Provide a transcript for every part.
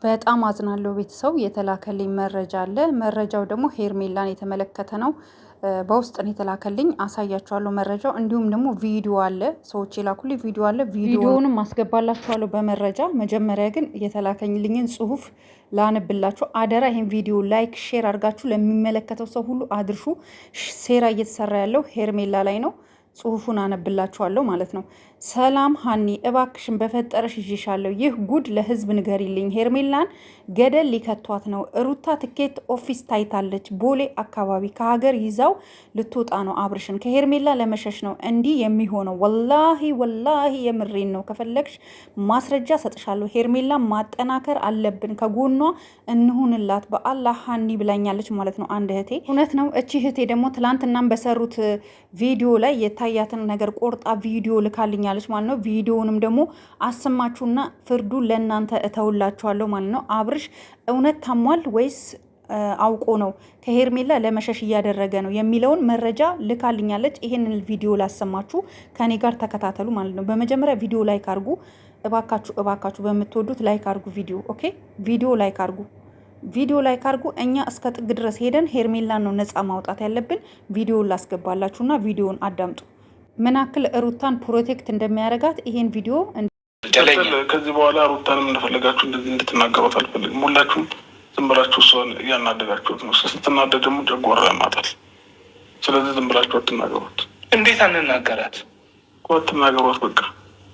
በጣም አዝናለሁ ቤተሰብ የተላከልኝ መረጃ አለ። መረጃው ደግሞ ሄርሜላን የተመለከተ ነው። በውስጥ ነው የተላከልኝ፣ አሳያችኋለሁ መረጃው። እንዲሁም ደግሞ ቪዲዮ አለ፣ ሰዎች የላኩልኝ ቪዲዮ አለ። ቪዲዮውንም ማስገባላችኋለሁ በመረጃ። መጀመሪያ ግን የተላከልኝን ጽሁፍ ላንብላችሁ አደራ። ይሄን ቪዲዮ ላይክ፣ ሼር አድርጋችሁ ለሚመለከተው ሰው ሁሉ አድርሹ። ሴራ እየተሰራ ያለው ሄርሜላ ላይ ነው። ጽሁፉን አነብላችኋለሁ ማለት ነው። ሰላም ሀኒ፣ እባክሽን በፈጠረሽ ይዤሻለሁ። ይህ ጉድ ለህዝብ ንገሪልኝ። ሄርሜላን ገደል ሊከቷት ነው። ሩታ ትኬት ኦፊስ ታይታለች። ቦሌ አካባቢ ከሀገር ይዛው ልትወጣ ነው። አብርሽን ከሄርሜላ ለመሸሽ ነው እንዲህ የሚሆነው። ወላሂ ወላሂ የምሬን ነው። ከፈለግሽ ማስረጃ ሰጥሻለሁ። ሄርሜላን ማጠናከር አለብን። ከጎኗ እንሁንላት በአላህ ሀኒ ብላኛለች ማለት ነው አንድ እህቴ። እውነት ነው። እቺ እህቴ ደግሞ ትላንትናም በሰሩት ቪዲዮ ላይ የታያትን ነገር ቆርጣ ቪዲዮ ልካልኛለች ማለት ነው። ቪዲዮውንም ደግሞ አሰማችሁና ፍርዱን ለእናንተ እተውላችኋለሁ ማለት ነው። አብርሽ እውነት ታሟል ወይስ አውቆ ነው ከሄርሜላ ለመሸሽ እያደረገ ነው የሚለውን መረጃ ልካልኛለች። ይሄንን ቪዲዮ ላሰማችሁ፣ ከኔ ጋር ተከታተሉ ማለት ነው። በመጀመሪያ ቪዲዮ ላይክ አድርጉ እባካችሁ፣ እባካችሁ በምትወዱት ላይክ አድርጉ። ቪዲዮ ኦኬ፣ ቪዲዮ ላይክ አድርጉ። ቪዲዮ ላይክ አድርጉ። እኛ እስከ ጥግ ድረስ ሄደን ሄርሜላን ነው ነፃ ማውጣት ያለብን። ቪዲዮውን ላስገባላችሁና ቪዲዮውን አዳምጡ። ምን ያክል ሩታን ፕሮቴክት እንደሚያደርጋት ይሄን ቪዲዮ። ከዚህ በኋላ ሩታንም እንደፈለጋችሁ እንደዚህ እንድትናገሯት አልፈልግም። ሁላችሁም ዝም ብላችሁ እሷን እያናደጋችሁት ነው። ስትናደድ ደግሞ ጨጓራ ያማታል። ስለዚህ ዝም ብላችሁ አትናገሯት። እንዴት አንናገራት? አትናገሯት በቃ።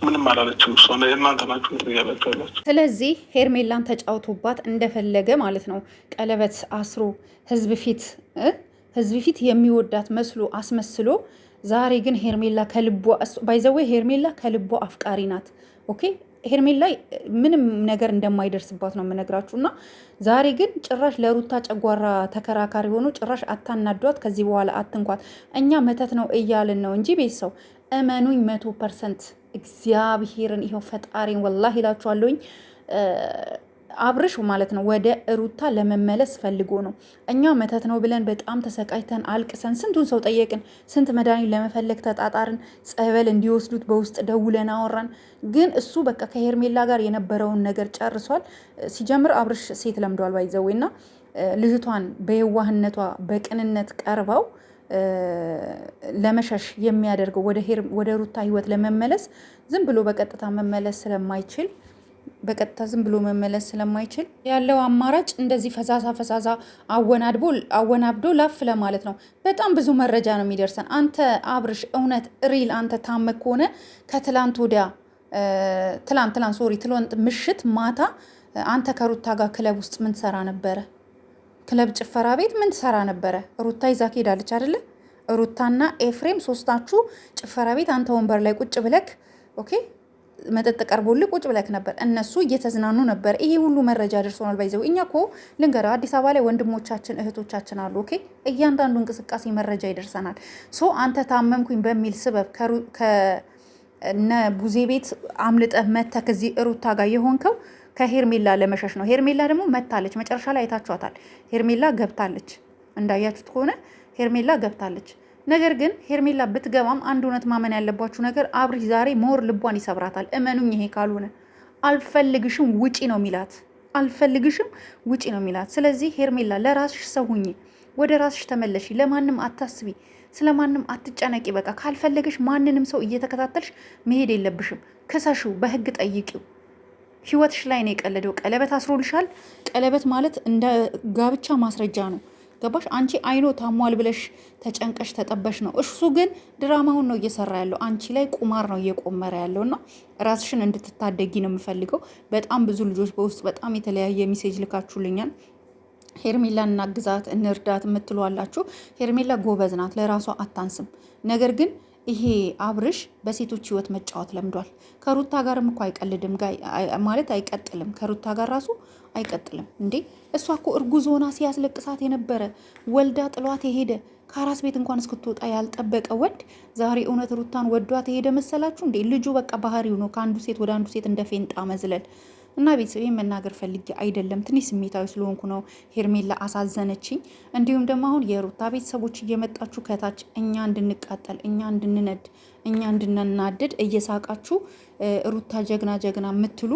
ምንም አላለችም እሷ። እናንተ ናችሁ እንትን እያላችሁ ያላችሁ። ስለዚህ ሄርሜላን ተጫውቶባት እንደፈለገ ማለት ነው። ቀለበት አስሮ ህዝብ ፊት የሚወዳት መስሎ አስመስሎ። ዛሬ ግን ሄርሜላ ከልቧ ባይዘዌ ሄርሜላ ከልቧ አፍቃሪ ናት። ኦኬ፣ ሄርሜላ ምንም ነገር እንደማይደርስባት ነው የምነግራችሁ። እና ዛሬ ግን ጭራሽ ለሩታ ጨጓራ ተከራካሪ ሆኖ ጭራሽ አታናዷት፣ ከዚህ በኋላ አትንኳት። እኛ መተት ነው እያልን ነው እንጂ ቤት ሰው እመኑኝ 100% እግዚአብሔርን ይኸው ፈጣሪን ወላሂ እላችኋለሁኝ። አብርሽ ማለት ነው ወደ ሩታ ለመመለስ ፈልጎ ነው። እኛ መተት ነው ብለን በጣም ተሰቃይተን አልቅሰን ስንቱን ሰው ጠየቅን። ስንት መድኃኒት ለመፈለግ ተጣጣርን። ጸበል እንዲወስዱት በውስጥ ደውለን አወራን። ግን እሱ በቃ ከሄርሜላ ጋር የነበረውን ነገር ጨርሷል። ሲጀምር አብርሽ ሴት ለምዷል ባይዘዌና ልጅቷን በየዋህነቷ በቅንነት ቀርበው ለመሸሽ የሚያደርገው ወደ ሩታ ህይወት ለመመለስ ዝም ብሎ በቀጥታ መመለስ ስለማይችል ያለው አማራጭ እንደዚህ ፈዛዛ አወናብዶ ላፍ ለማለት ነው። በጣም ብዙ መረጃ ነው የሚደርሰን። አንተ አብርሽ እውነት ሪል አንተ ታመክ ከሆነ ከትላንት ወዲያ ትላንት ምሽት ማታ አንተ ከሩታ ጋር ክለብ ውስጥ ምን ትሰራ ነበረ? ክለብ ጭፈራ ቤት ምን ትሰራ ነበረ? ሩታ ይዛ ሄዳለች አይደለ? ሩታና ኤፍሬም ሶስታችሁ ጭፈራ ቤት አንተ ወንበር ላይ ቁጭ ብለክ ኦኬ፣ መጠጥ ቀርቦልህ ቁጭ ብለክ ነበር። እነሱ እየተዝናኑ ነበር። ይሄ ሁሉ መረጃ ደርሶናል። ባይዘው እኛ እኮ ልንገራ አዲስ አበባ ላይ ወንድሞቻችን እህቶቻችን አሉ። ኦኬ፣ እያንዳንዱ እንቅስቃሴ መረጃ ይደርሰናል። ሶ አንተ ታመምኩኝ በሚል ስበብ ከነ ቡዜ ቤት አምልጠህ መተክ እዚህ ሩታ ጋር የሆንከው ከሄርሜላ ለመሸሽ ነው። ሄርሜላ ደግሞ መታለች። መጨረሻ ላይ አይታችኋታል። ሄርሜላ ገብታለች። እንዳያችሁት ከሆነ ሄርሜላ ገብታለች። ነገር ግን ሄርሜላ ብትገባም አንድ እውነት ማመን ያለባችሁ ነገር አብርሽ ዛሬ ሞር ልቧን ይሰብራታል። እመኑኝ። ይሄ ካልሆነ አልፈልግሽም ውጪ ነው የሚላት። አልፈልግሽም ውጪ ነው የሚላት። ስለዚህ ሄርሜላ ለራስሽ ሰው ሁኚ፣ ወደ ራስሽ ተመለሺ። ለማንም አታስቢ፣ ስለማንም አትጨነቂ። በቃ ካልፈለገሽ ማንንም ሰው እየተከታተልሽ መሄድ የለብሽም። ክሰሽው፣ በህግ ጠይቂው። ህይወትሽ ላይ ነው የቀለደው። ቀለበት አስሮልሻል። ቀለበት ማለት እንደ ጋብቻ ማስረጃ ነው። ገባሽ? አንቺ አይኖ ታሟል ብለሽ ተጨንቀሽ ተጠበሽ ነው። እሱ ግን ድራማውን ነው እየሰራ ያለው። አንቺ ላይ ቁማር ነው እየቆመረ ያለው እና ራስሽን እንድትታደጊ ነው የምፈልገው። በጣም ብዙ ልጆች በውስጥ በጣም የተለያየ ሜሴጅ ልካችሁልኛል። ሄርሜላ እናግዛት እንርዳት የምትሏላችሁ። ሄርሜላ ጎበዝ ናት፣ ለራሷ አታንስም። ነገር ግን ይሄ አብርሽ በሴቶች ህይወት መጫወት ለምዷል። ከሩታ ጋርም እኮ አይቀልድም ማለት አይቀጥልም። ከሩታ ጋር ራሱ አይቀጥልም እንዴ። እሷ እኮ እርጉዝ ሆና ሲያስለቅሳት የነበረ ወልዳ ጥሏት የሄደ ከአራስ ቤት እንኳን እስክትወጣ ያልጠበቀ ወንድ ዛሬ እውነት ሩታን ወዷት የሄደ መሰላችሁ እንዴ? ልጁ በቃ ባህሪው ነው ከአንዱ ሴት ወደ አንዱ ሴት እንደ ፌንጣ መዝለል። እና ቤተሰብ መናገር ፈልጌ አይደለም፣ ትንሽ ስሜታዊ ስለሆንኩ ነው። ሄርሜላ አሳዘነችኝ። እንዲሁም ደግሞ አሁን የሩታ ቤተሰቦች እየመጣችሁ ከታች እኛ እንድንቃጠል፣ እኛ እንድንነድ፣ እኛ እንድንናደድ እየሳቃችሁ ሩታ ጀግና ጀግና የምትሉ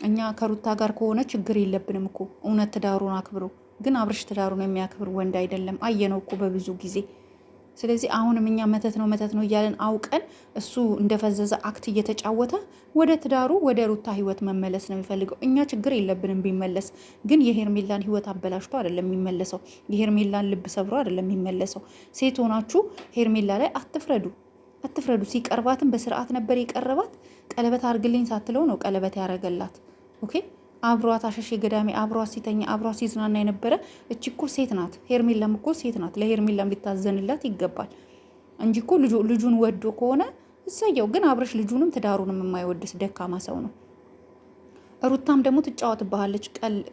እኛ ከሩታ ጋር ከሆነ ችግር የለብንም እኮ እውነት ትዳሩን አክብሮ። ግን አብርሽ ትዳሩን የሚያክብር ወንድ አይደለም። አየነው እኮ በብዙ ጊዜ። ስለዚህ አሁንም እኛ መተት ነው እያለን አውቀን እሱ እንደፈዘዘ አክት እየተጫወተ ወደ ትዳሩ ወደ ሩታ ህይወት መመለስ ነው የሚፈልገው። እኛ ችግር የለብንም ቢመለስ፣ ግን የሄርሜላን ህይወት አበላሽቶ አይደለም የሚመለሰው። የሄርሜላን ልብ ሰብሮ አይደለም የሚመለሰው። ሴት ሆናችሁ ሄርሜላ ላይ አትፍረዱ። ሲቀርባትም በስርዓት ነበር የቀረባት። ቀለበት አርግልኝ ሳትለው ነው ቀለበት ያረገላት። ኦኬ አብሯት አሸሼ ገዳሜ አብሯት ሲተኛ አብሯት ሲዝናና የነበረ እቺ እኮ ሴት ናት። ሄርሜላም እኮ ሴት ናት። ለሄርሜላም ሊታዘንላት ይገባል እንጂ እኮ ልጁን ወዶ ከሆነ እሰየው። ግን አብረሽ ልጁንም ትዳሩንም የማይወድስ ደካማ ሰው ነው። ሩታም ደግሞ ትጫወትብሃለች።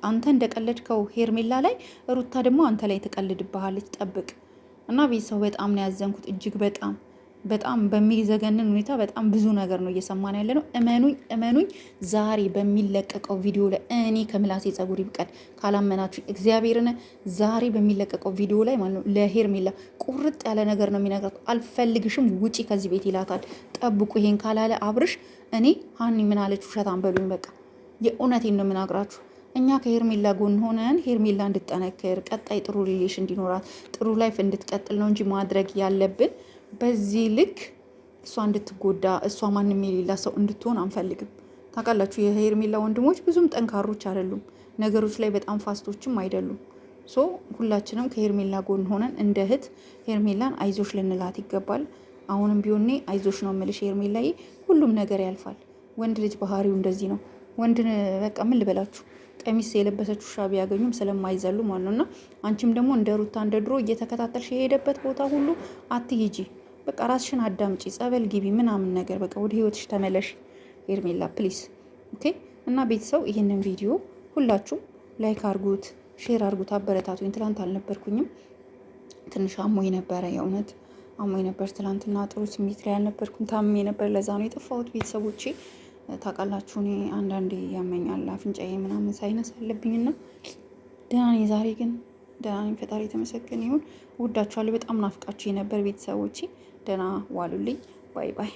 አንተ እንደቀለድከው ሄርሜላ ላይ ሩታ ደግሞ አንተ ላይ ትቀልድብሃለች። ጠብቅ እና ቤተሰብ በጣም ነው ያዘንኩት። እጅግ በጣም በሚዘገንን ሁኔታ በጣም ብዙ ነገር ነው እየሰማን ያለ ነው። እመኑኝ ዛሬ በሚለቀቀው ቪዲዮ ላይ እኔ ከምላሴ ጸጉር ይብቀል ካላመናችሁ እግዚአብሔርን ዛሬ በሚለቀቀው ቪዲዮ ላይ ማለት ነው ለሄርሜላ ቁርጥ ያለ ነገር ነው የሚነግራት። አልፈልግሽም ውጪ ከዚህ ቤት ይላታል። ጠብቁ። ይሄን ካላለ አብርሽ እኔ ሀኒ ምን አለች ውሸታም በሉኝ። በቃ የእውነቴን ነው የምናግራችሁ። እኛ ከሄርሜላ ጎን ሆነን ሄርሜላ እንድጠነክር ቀጣይ ጥሩ ሪሌሽን እንዲኖራት ጥሩ ላይፍ እንድትቀጥል ነው እንጂ ማድረግ ያለብን በዚህ ልክ እሷ እንድትጎዳ እሷ ማንም የሌላ ሰው እንድትሆን አንፈልግም። ታውቃላችሁ የሄርሜላ ወንድሞች ብዙም ጠንካሮች አይደሉም፣ ነገሮች ላይ በጣም ፋስቶችም አይደሉም። ሶ ሁላችንም ከሄርሜላ ጎን ሆነን እንደ እህት ሄርሜላን አይዞሽ ልንላት ይገባል። አሁንም ቢሆን አይዞሽ ነው የምልሽ ሄርሜላዬ፣ ሁሉም ነገር ያልፋል። ወንድ ልጅ ባህሪው እንደዚህ ነው። ወንድን በቃ ምን ልበላችሁ ቀሚስ የለበሰች ውሻ ቢያገኙም ስለማይዘሉ ማለት ነው። እና አንቺም ደግሞ እንደ ሩታ እንደ ድሮ እየተከታተልሽ የሄደበት ቦታ ሁሉ አትሂጂ። በቃ ራስሽን አዳምጪ፣ ጸበል ግቢ ምናምን ነገር በቃ ወደ ህይወትሽ ተመለሽ ሄርሜላ ፕሊስ። ኦኬ። እና ቤተሰብ ይህንን ቪዲዮ ሁላችሁም ላይክ አርጉት፣ ሼር አርጉት፣ አበረታቱኝ። ትላንት አልነበርኩኝም፣ ትንሽ አሞኝ ነበረ። የእውነት አሞኝ ነበር ትላንትና፣ ጥሩ ስሜት ላይ አልነበርኩም፣ ታምሜ ነበር። ለዛ ነው የጠፋሁት ቤተሰቦቼ። ታውቃላችሁ እኔ አንዳንዴ ያመኛል አፍንጫዬ ምናምን ሳይነስ አለብኝና ደህና ነኝ። ዛሬ ግን ደህና ነኝ። ፈጣሪ የተመሰገነ ይሁን። እወዳችኋለሁ። በጣም ናፍቃችሁ የነበር ቤተሰቦቼ። ደህና ዋሉልኝ። ባይ ባይ።